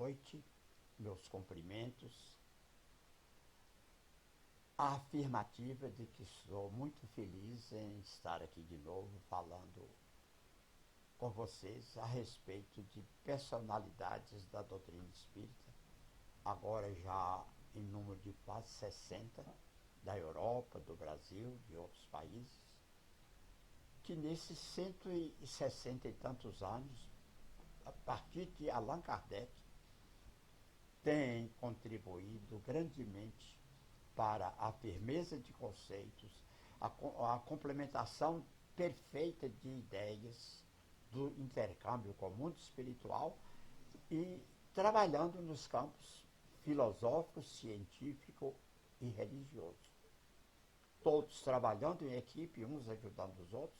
noite, meus cumprimentos. A afirmativa de que sou muito feliz em estar aqui de novo falando com vocês a respeito de personalidades da doutrina espírita, agora já em número de quase 60, da Europa, do Brasil, de outros países, que nesses 160 e tantos anos, a partir de Allan Kardec, tem contribuído grandemente para a firmeza de conceitos, a complementação perfeita de ideias, do intercâmbio com o mundo espiritual e trabalhando nos campos filosófico, científico e religioso. Todos trabalhando em equipe, uns ajudando os outros,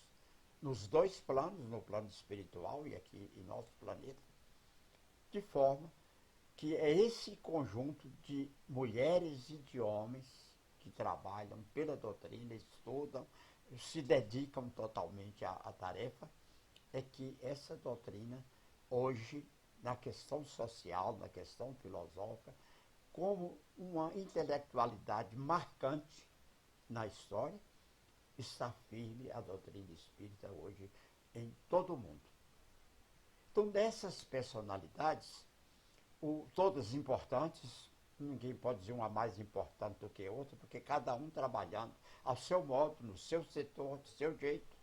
nos dois planos, no plano espiritual e aqui em nosso planeta, de forma que é esse conjunto de mulheres e de homens que trabalham pela doutrina, estudam, se dedicam totalmente à tarefa, é que essa doutrina, hoje, na questão social, na questão filosófica, como uma intelectualidade marcante na história, está firme a doutrina espírita hoje em todo o mundo. Então, dessas personalidades, todas importantes, ninguém pode dizer uma mais importante do que outra, porque cada um trabalhando ao seu modo, no seu setor, do seu jeito.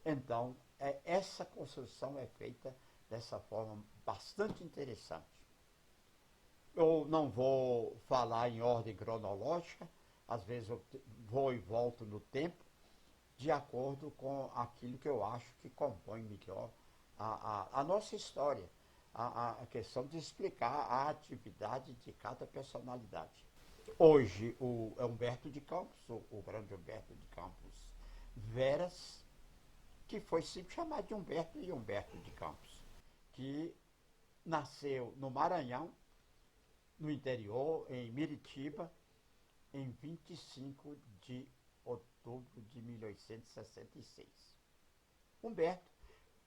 Então, essa construção é feita dessa forma bastante interessante. Eu não vou falar em ordem cronológica, às vezes eu vou e volto no tempo, de acordo com aquilo que eu acho que compõe melhor a nossa história, a questão de explicar a atividade de cada personalidade. Hoje, o Humberto de Campos, o grande Humberto de Campos Veras, que foi sempre chamado de Humberto e Humberto de Campos, que nasceu no Maranhão, no interior, em Miritiba, em 25 de outubro de 1866. Humberto,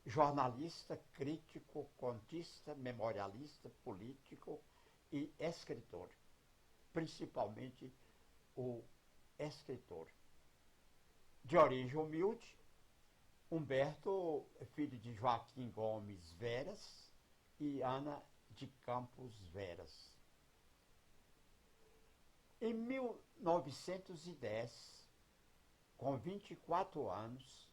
jornalista, crítico, contista, memorialista, político e escritor, principalmente o escritor. De origem humilde, Humberto é filho de Joaquim Gomes Veras e Ana de Campos Veras. Em 1910, com 24 anos,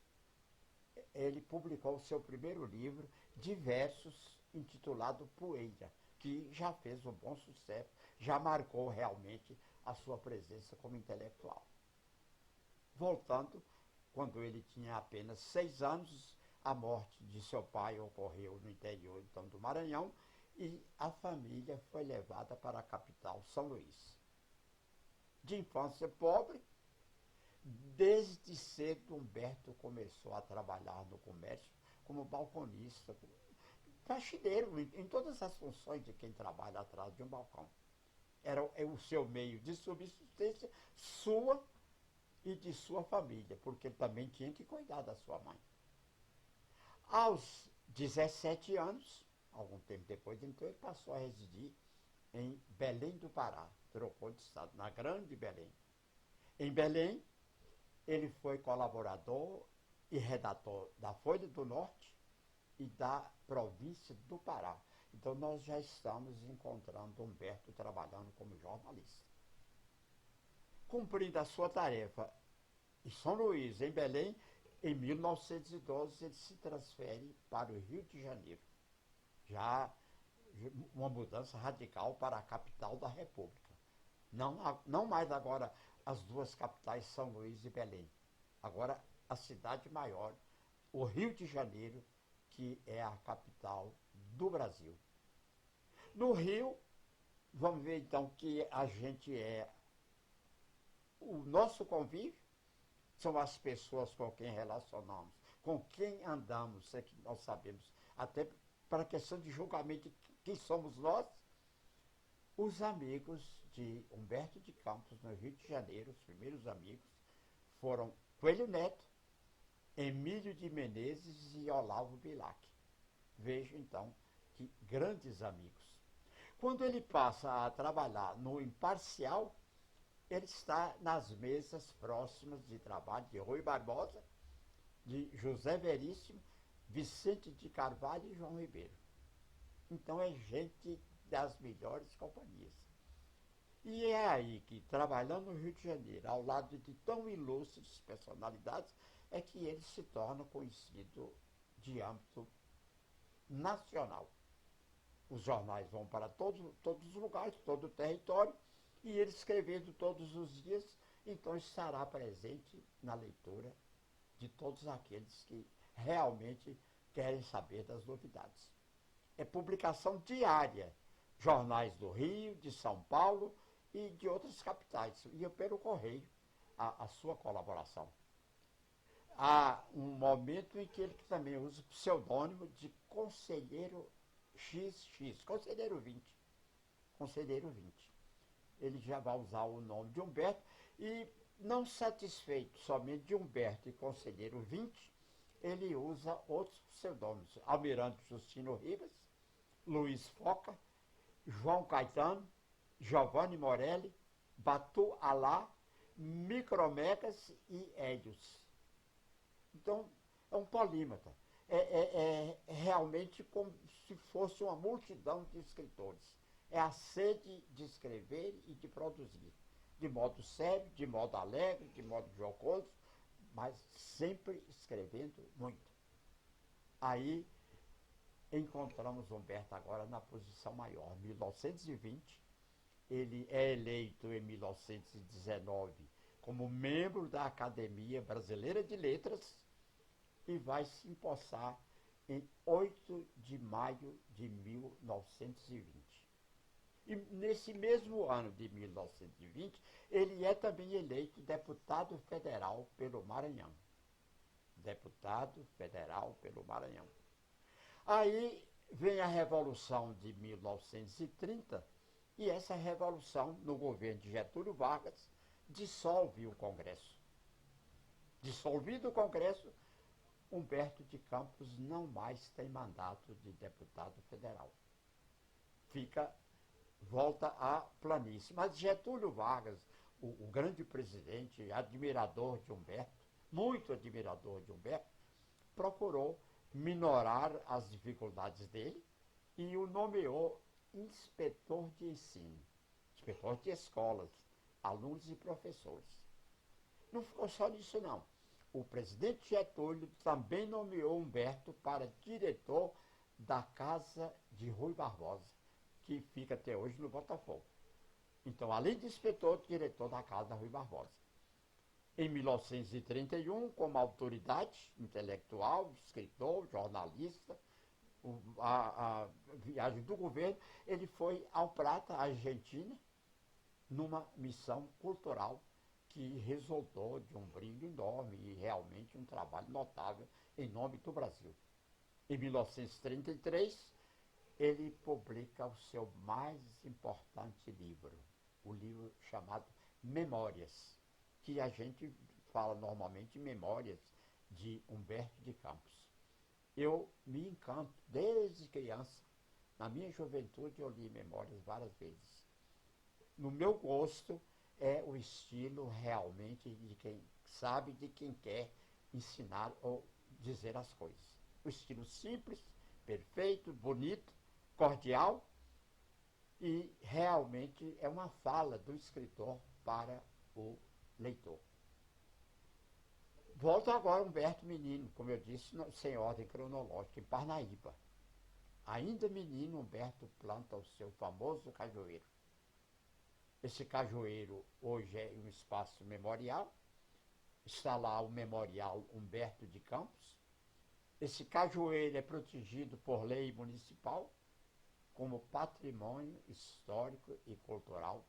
ele publicou o seu primeiro livro de versos intitulado Poeira, que já fez um bom sucesso, já marcou realmente a sua presença como intelectual. Voltando, quando ele tinha apenas 6 anos, a morte de seu pai ocorreu no interior então do Maranhão e a família foi levada para a capital, São Luís. De infância pobre, desde cedo Humberto começou a trabalhar no comércio como balconista, faxineiro, em todas as funções de quem trabalha atrás de um balcão. Era o seu meio de subsistência, sua e de sua família, porque ele também tinha que cuidar da sua mãe. Aos 17 anos, algum tempo depois, então ele passou a residir em Belém do Pará, trocou de estado, na Grande Belém. Em Belém, ele foi colaborador e redator da Folha do Norte e da província do Pará. Então nós já estamos encontrando Humberto trabalhando como jornalista. Cumprindo a sua tarefa em São Luís, em Belém, em 1912 ele se transfere para o Rio de Janeiro. Já uma mudança radical para a capital da República. Não mais agora as duas capitais, São Luís e Belém. Agora a cidade maior, o Rio de Janeiro, que é a capital do Brasil. No Rio, vamos ver então que a gente o nosso convívio são as pessoas com quem relacionamos, com quem andamos, é que nós sabemos, até para a questão de julgamento de quem somos nós, os amigos de Humberto de Campos, no Rio de Janeiro, os primeiros amigos, foram Coelho Neto, Emílio de Menezes e Olavo Bilac. Vejo, então, que grandes amigos. Quando ele passa a trabalhar no Imparcial, ele está nas mesas próximas de trabalho de Rui Barbosa, de José Veríssimo, Vicente de Carvalho e João Ribeiro. Então é gente das melhores companhias. E é aí que, trabalhando no Rio de Janeiro, ao lado de tão ilustres personalidades, é que ele se torna conhecido de âmbito nacional. Os jornais vão para todos os lugares, todo o território, e ele escrevendo todos os dias, então estará presente na leitura de todos aqueles que realmente querem saber das novidades. É publicação diária, jornais do Rio, de São Paulo e de outras capitais, e pelo correio a sua colaboração. Há um momento em que ele também usa o pseudônimo de Conselheiro XX, Conselheiro 20. Conselheiro 20. Ele já vai usar o nome de Humberto e, não satisfeito somente de Humberto e Conselheiro 20, ele usa outros pseudônimos: Almirante Justino Ribas, Luiz Foca, João Caetano, Giovanni Morelli, Batu Alá, Micromegas e Hélios. Então, é um polímata. É realmente como se fosse uma multidão de escritores. É a sede de escrever e de produzir. De modo sério, de modo alegre, de modo jocoso, mas sempre escrevendo muito. Aí encontramos Humberto agora na posição maior. Em 1920, ele é eleito em 1919 como membro da Academia Brasileira de Letras e vai se empossar em 8 de maio de 1920. E nesse mesmo ano de 1920, ele é também eleito deputado federal pelo Maranhão. Deputado federal pelo Maranhão. Aí vem a Revolução de 1930, e essa revolução, no governo de Getúlio Vargas, dissolve o Congresso. Dissolvido o Congresso, Humberto de Campos não mais tem mandato de deputado federal. Volta à planície. Mas Getúlio Vargas, o grande presidente, admirador de Humberto, muito admirador de Humberto, procurou minorar as dificuldades dele e o nomeou inspetor de ensino, inspetor de escolas, alunos e professores. Não ficou só nisso, não. O presidente Getúlio também nomeou Humberto para diretor da Casa de Rui Barbosa, que fica até hoje no Botafogo. Então, além de inspetor, diretor da Casa Rui Barbosa. Em 1931, como autoridade intelectual, escritor, jornalista, a viagem do governo, ele foi ao Prata, Argentina, numa missão cultural que resultou de um brilho enorme e realmente um trabalho notável em nome do Brasil. Em 1933, ele publica o seu mais importante livro, o livro chamado Memórias, que a gente fala normalmente Memórias de Humberto de Campos. Eu me encanto, desde criança, na minha juventude eu li Memórias várias vezes. No meu gosto, é o estilo realmente de quem sabe, de quem quer ensinar ou dizer as coisas. O estilo simples, perfeito, bonito, cordial, e realmente é uma fala do escritor para o leitor. Volto agora a Humberto menino, como eu disse, sem ordem cronológica, em Parnaíba. Ainda menino, Humberto planta o seu famoso cajueiro. Esse cajueiro hoje é um espaço memorial. Está lá o Memorial Humberto de Campos. Esse cajueiro é protegido por lei municipal como patrimônio histórico e cultural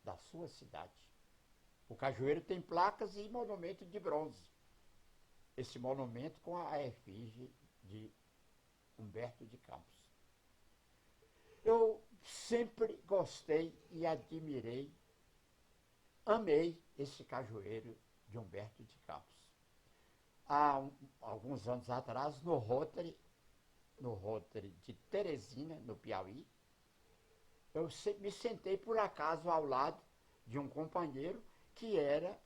da sua cidade. O cajueiro tem placas e monumento de bronze. Esse monumento com a efígie de Humberto de Campos. Eu sempre gostei e admirei, amei esse cajueiro de Humberto de Campos. Há alguns anos atrás, no Rotary, no Rotary de Teresina, no Piauí. Eu me sentei por acaso ao lado de um companheiro que era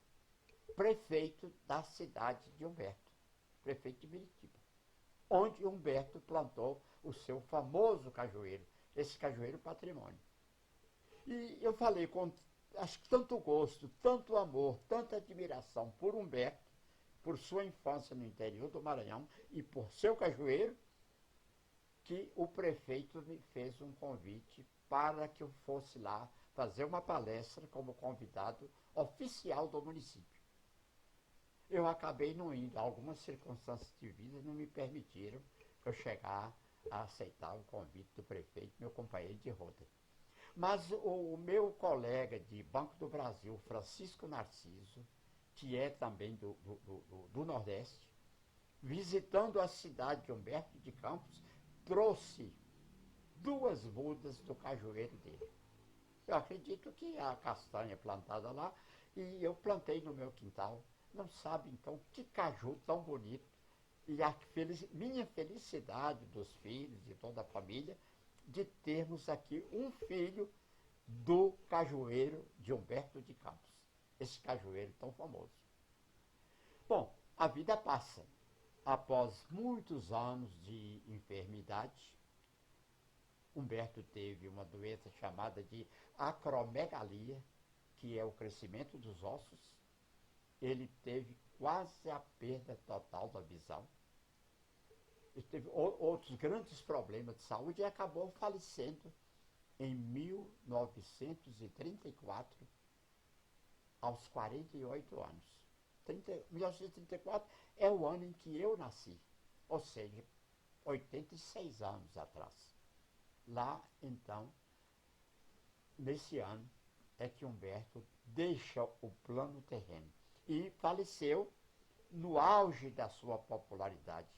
prefeito da cidade de Humberto, prefeito de Biritiba, onde Humberto plantou o seu famoso cajueiro, esse cajueiro patrimônio. E eu falei com, acho que tanto gosto, tanto amor, tanta admiração por Humberto, por sua infância no interior do Maranhão e por seu cajueiro, que o prefeito me fez um convite para que eu fosse lá fazer uma palestra como convidado oficial do município. Eu acabei não indo, algumas circunstâncias de vida não me permitiram eu chegar a aceitar o convite do prefeito, meu companheiro de roda. Mas o meu colega de Banco do Brasil, Francisco Narciso, que é também do Nordeste, visitando a cidade de Humberto de Campos, trouxe 2 mudas do cajueiro dele. Eu acredito que a castanha plantada lá, e eu plantei no meu quintal. Não sabe, então, que caju tão bonito. E a minha felicidade dos filhos, de toda a família, de termos aqui um filho do cajueiro de Humberto de Campos. Esse cajueiro tão famoso. Bom, a vida passa. Após muitos anos de enfermidade, Humberto teve uma doença chamada de acromegalia, que é o crescimento dos ossos. Ele teve quase a perda total da visão. Ele teve outros grandes problemas de saúde e acabou falecendo em 1934, aos 48 anos. 1934 é o ano em que eu nasci, ou seja, 86 anos atrás. Lá, então, nesse ano, é que Humberto deixa o plano terreno e faleceu no auge da sua popularidade.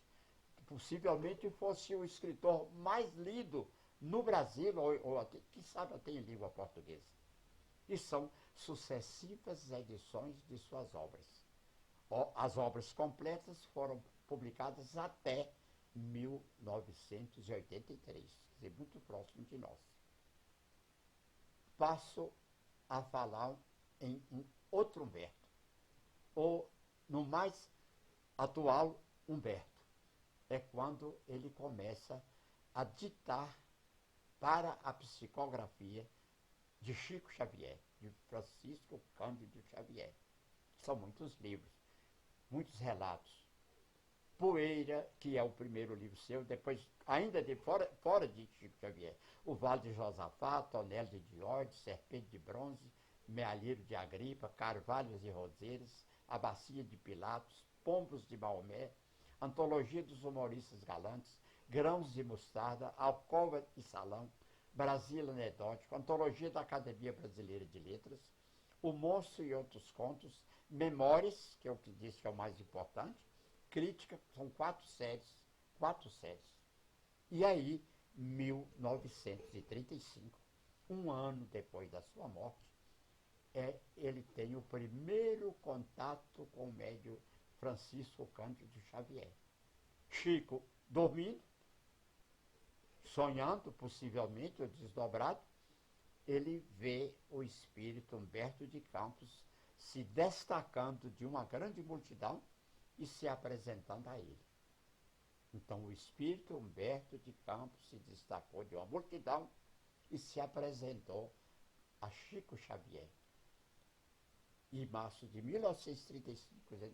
Possivelmente fosse o escritor mais lido no Brasil, ou até, quem sabe até em língua portuguesa. E são sucessivas edições de suas obras. As obras completas foram publicadas até 1983, quer dizer, muito próximo de nós. Passo a falar em outro Humberto, ou no mais atual Humberto. É quando ele começa a ditar para a psicografia de Chico Xavier, de Francisco Cândido Xavier. São muitos livros, muitos relatos. Poeira, que é o primeiro livro seu, depois, ainda fora de Chico Xavier, O Vale de Josafá, Tonelo de Diorde, Serpente de Bronze, Mealheiro de Agripa, Carvalhos e Roseiras, A Bacia de Pilatos, Pombos de Maomé, Antologia dos Humoristas Galantes, Grãos de Mostarda, Alcova e Salão, Brasil Anedótico, Antologia da Academia Brasileira de Letras, O Monstro e Outros Contos, Memórias, que é o que diz que é o mais importante, Crítica, são 4 séries. E aí, 1935, um ano depois da sua morte, ele tem o primeiro contato com o médium Francisco Cândido Xavier. Chico dormindo, sonhando, possivelmente, ou desdobrado, ele vê o espírito Humberto de Campos se destacando de uma grande multidão e se apresentando a ele. Então o espírito Humberto de Campos se destacou de uma multidão e se apresentou a Chico Xavier. Em março de 1935,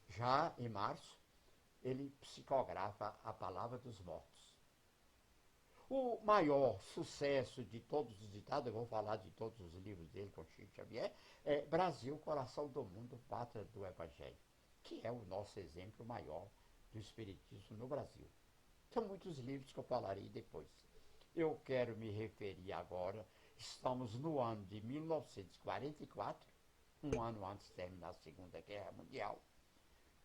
já em março, ele psicografa A Palavra dos Mortos. O maior sucesso de todos os ditados, eu vou falar de todos os livros dele com Chico Xavier, é Brasil, Coração do Mundo, Pátria do Evangelho, que é o nosso exemplo maior do espiritismo no Brasil. São muitos livros que eu falarei depois. Eu quero me referir agora, estamos no ano de 1944, um ano antes de terminar a Segunda Guerra Mundial,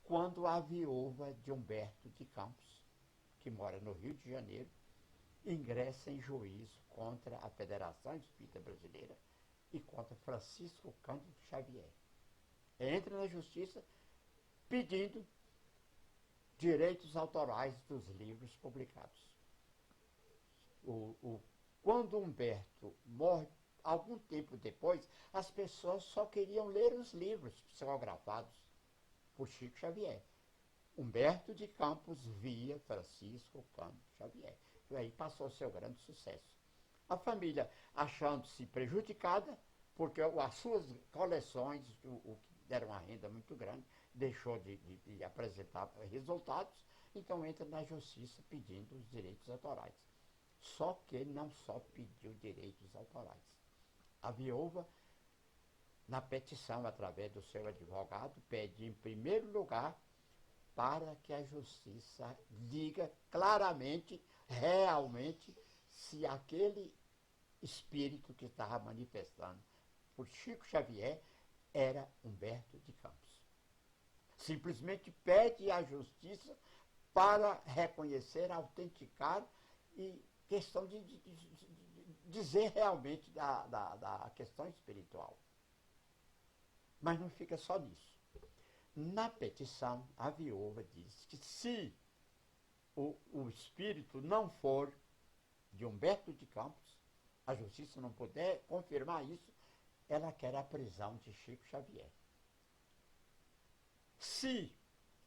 quando a viúva de Humberto de Campos, que mora no Rio de Janeiro, ingressa em juízo contra a Federação Espírita Brasileira e contra Francisco Cândido Xavier. Entra na justiça pedindo direitos autorais dos livros publicados. Quando Humberto morre, algum tempo depois, as pessoas só queriam ler os livros psicografados por Chico Xavier. Humberto de Campos via Francisco Cândido Xavier. E aí passou seu grande sucesso. A família achando-se prejudicada, porque as suas coleções, o que deram uma renda muito grande, deixou de apresentar resultados, então entra na justiça pedindo os direitos autorais. Só que não só pediu direitos autorais. A viúva, na petição, através do seu advogado, pede, em primeiro lugar, para que a justiça diga claramente, realmente, se aquele espírito que estava manifestando por Chico Xavier era Humberto de Campos. Simplesmente pede à justiça para reconhecer, autenticar e questão de dizer realmente da questão espiritual. Mas não fica só nisso. Na petição, a viúva diz que se o espírito não for de Humberto de Campos, a justiça não puder confirmar isso, ela quer a prisão de Chico Xavier. Se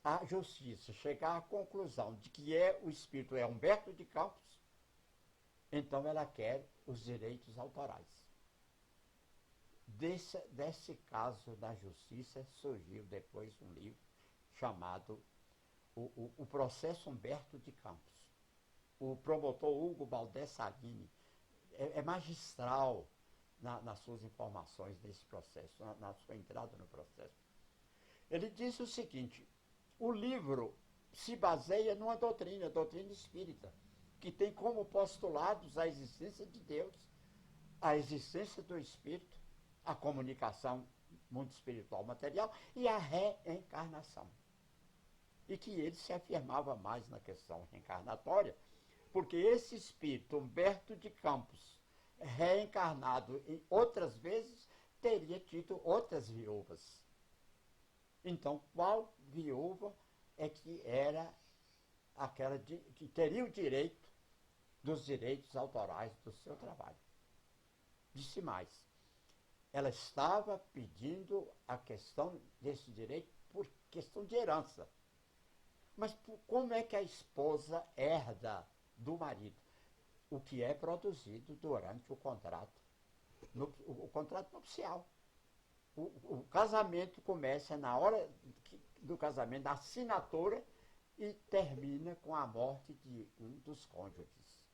a justiça chegar à conclusão de que o espírito é Humberto de Campos, então ela quer os direitos autorais. Desse caso da justiça surgiu depois um livro chamado o Processo Humberto de Campos. O promotor Hugo Baldessarini é magistral nas suas informações desse processo, na sua entrada no processo. Ele disse o seguinte: o livro se baseia numa doutrina, a doutrina espírita, que tem como postulados a existência de Deus, a existência do espírito, a comunicação mundo espiritual material e a reencarnação. E que ele se afirmava mais na questão reencarnatória, porque esse espírito, Humberto de Campos, reencarnado em outras vezes, teria tido outras viúvas. Então, qual viúva é que era aquela que teria o direito dos direitos autorais do seu trabalho? Disse mais, ela estava pedindo a questão desse direito por questão de herança. Mas como é que a esposa herda do marido? O que é produzido durante o contrato, o contrato nupcial. O casamento começa na hora do casamento, da assinatura, e termina com a morte de um dos cônjuges.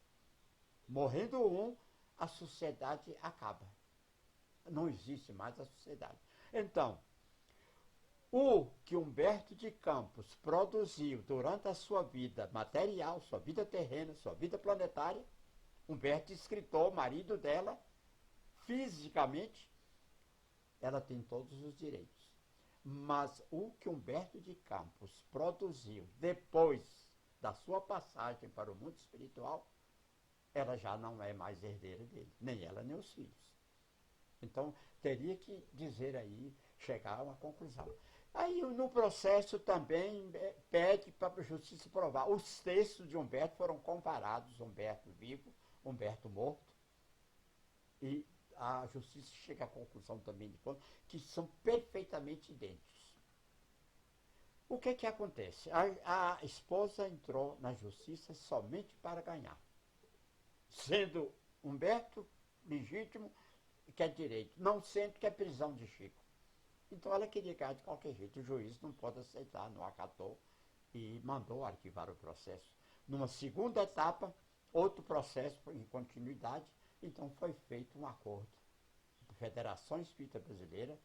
Morrendo um, a sociedade acaba. Não existe mais a sociedade. Então, o que Humberto de Campos produziu durante a sua vida material, sua vida terrena, sua vida planetária, Humberto, escritor, marido dela, fisicamente, ela tem todos os direitos. Mas o que Humberto de Campos produziu depois da sua passagem para o mundo espiritual, ela já não é mais herdeira dele, nem ela nem os filhos. Então, teria que dizer aí, chegar a uma conclusão. Aí, no processo também pede para a justiça provar. Os textos de Humberto foram comparados, Humberto vivo, Humberto morto, e a justiça chega à conclusão também de conta que são perfeitamente idênticos. O que acontece? A esposa entrou na justiça somente para ganhar. Sendo Humberto legítimo, quer direito, não sendo que é prisão de Chico. Então ela queria ganhar de qualquer jeito. O juiz não pode aceitar, não acatou e mandou arquivar o processo. Numa segunda etapa, outro processo em continuidade, então foi feito um acordo. Federação Espírita Brasileira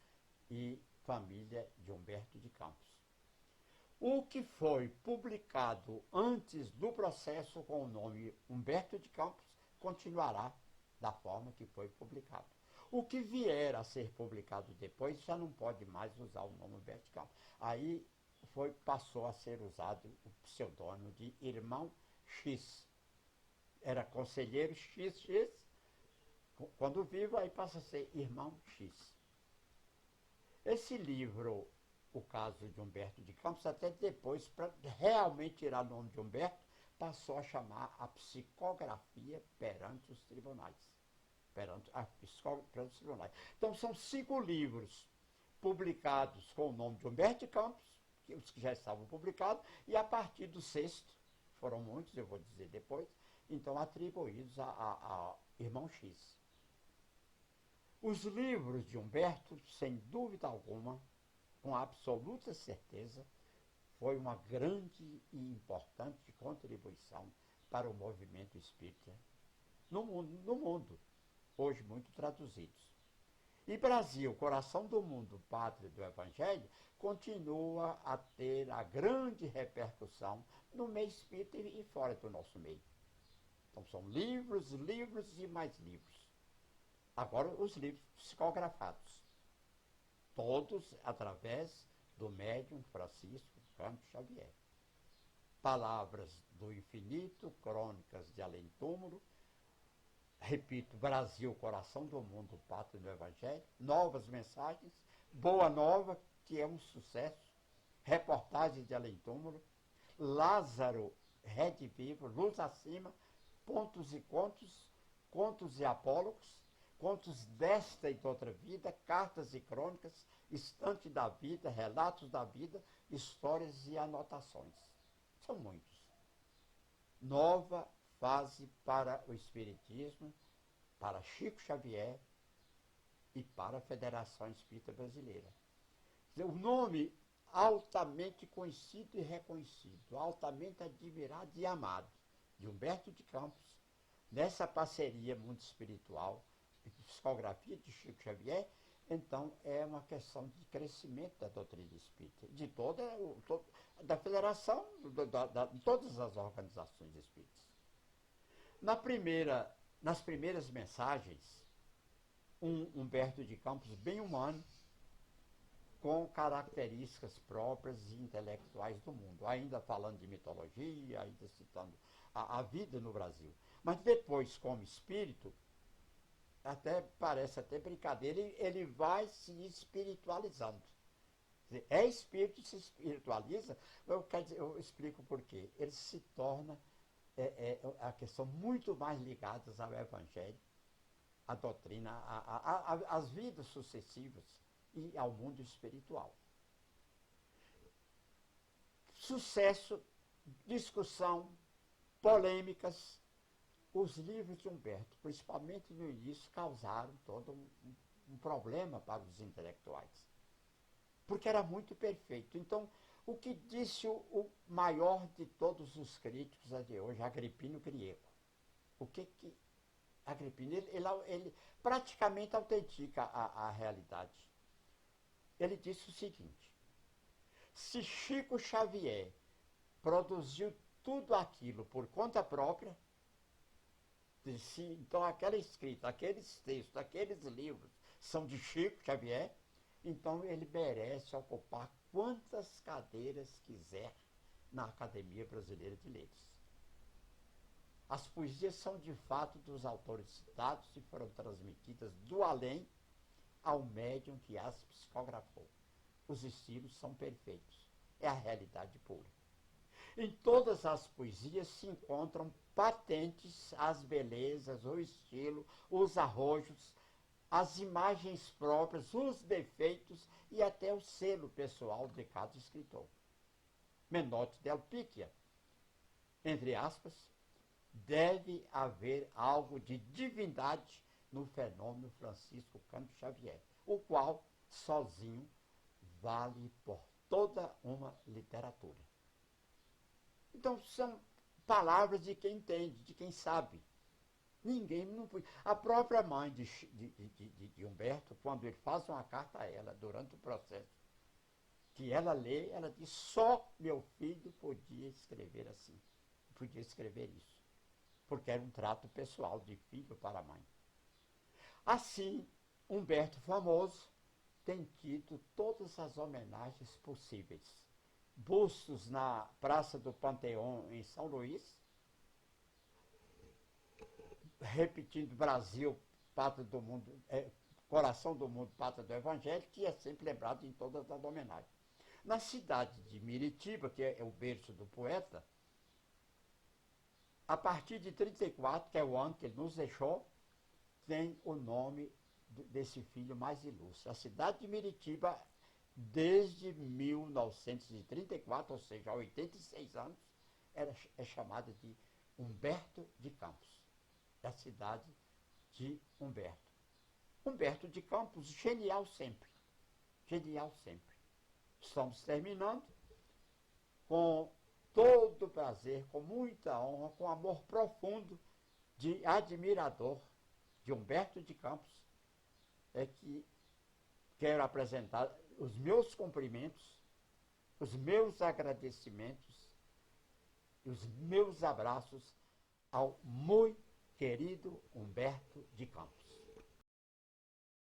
e família de Humberto de Campos. O que foi publicado antes do processo com o nome Humberto de Campos continuará da forma que foi publicado. O que vier a ser publicado depois já não pode mais usar o nome Humberto de Campos. Aí passou a ser usado o pseudônimo de Irmão X. Era conselheiro XX, quando vivo, aí passa a ser Irmão X. Esse livro, o caso de Humberto de Campos, até depois, para realmente tirar o nome de Humberto, passou a chamar a psicografia perante os tribunais. Perante os tribunais. Então, são 5 livros publicados com o nome de Humberto de Campos, os que já estavam publicados, e a partir do 6º, foram muitos, eu vou dizer depois, então atribuídos a Irmão X. Os livros de Humberto, sem dúvida alguma, com absoluta certeza, foi uma grande e importante contribuição para o movimento espírita no mundo, hoje muito traduzidos. E Brasil, coração do mundo, pátria do Evangelho, continua a ter a grande repercussão no meio espírita e fora do nosso meio. Então são livros, livros e mais livros. Agora os livros psicografados, todos através do médium Francisco Cândido Xavier. Palavras do Infinito, Crônicas de Além Túmulo, repito, Brasil, coração do mundo, pátria do Evangelho, Novas Mensagens, Boa Nova, que é um sucesso, Reportagens de Além Túmulo, Lázaro, Rede Vivo, Luz Acima, Pontos e Contos, Contos e Apólogos, Contos desta e de outra vida, Cartas e Crônicas, Estante da Vida, Relatos da Vida, Histórias e Anotações. São muitos. Nova fase para o Espiritismo, para Chico Xavier e para a Federação Espírita Brasileira. O nome altamente conhecido e reconhecido, altamente admirado e amado, de Humberto de Campos, nessa parceria Mundo Espiritual e psicografia de Chico Xavier, então é uma questão de crescimento da doutrina espírita, de da federação, de todas as organizações espíritas. Nas primeiras mensagens, Humberto de Campos bem humano, com características próprias e intelectuais do mundo, ainda falando de mitologia, ainda citando a vida no Brasil. Mas depois, como espírito, até parece até brincadeira, ele vai se espiritualizando. É espírito e se espiritualiza, eu explico por quê. Ele se torna a questão muito mais ligadas ao Evangelho, à doutrina, às vidas sucessivas e ao mundo espiritual. Sucesso, discussão, polêmicas. Os livros de Humberto, principalmente no início, causaram todo um problema para os intelectuais, porque era muito perfeito. Então, o que disse o maior de todos os críticos de hoje, Agripino Grieco? O que Agripino, ele praticamente autentica a realidade. Ele disse o seguinte: se Chico Xavier produziu tudo aquilo por conta própria, então aquela escrita, aqueles textos, aqueles livros são de Chico Xavier, então ele merece ocupar quantas cadeiras quiser na Academia Brasileira de Letras. As poesias são de fato dos autores citados e foram transmitidas do além ao médium que as psicografou. Os estilos são perfeitos. É a realidade pura. Em todas as poesias se encontram patentes as belezas, o estilo, os arrojos, as imagens próprias, os defeitos e até o selo pessoal de cada escritor. Menotti del Picchia, entre aspas, deve haver algo de divindade no fenômeno Francisco Cândido Xavier, o qual, sozinho, vale por toda uma literatura. Então, são palavras de quem entende, de quem sabe. Ninguém não pode. A própria mãe de Humberto, quando ele faz uma carta a ela, durante o processo, que ela lê, ela diz: só meu filho podia escrever assim, podia escrever isso, porque era um trato pessoal de filho para a mãe. Assim, Humberto famoso tem tido todas as homenagens possíveis. Bustos na Praça do Panteão, em São Luís, repetindo Brasil, pátria do mundo, coração do mundo, pátria do Evangelho, que é sempre lembrado em todas as homenagens. Na cidade de Miritiba, que é o berço do poeta, a partir de 34, que é o ano que ele nos deixou, tem o nome desse filho mais ilustre. A cidade de Miritiba, desde 1934, ou seja, há 86 anos, é chamada de Humberto de Campos, da cidade de Humberto. Humberto de Campos, genial sempre. Genial sempre. Estamos terminando com todo prazer, com muita honra, com amor profundo de admirador de Humberto de Campos, é que quero apresentar os meus cumprimentos, os meus agradecimentos e os meus abraços ao muito querido Humberto de Campos.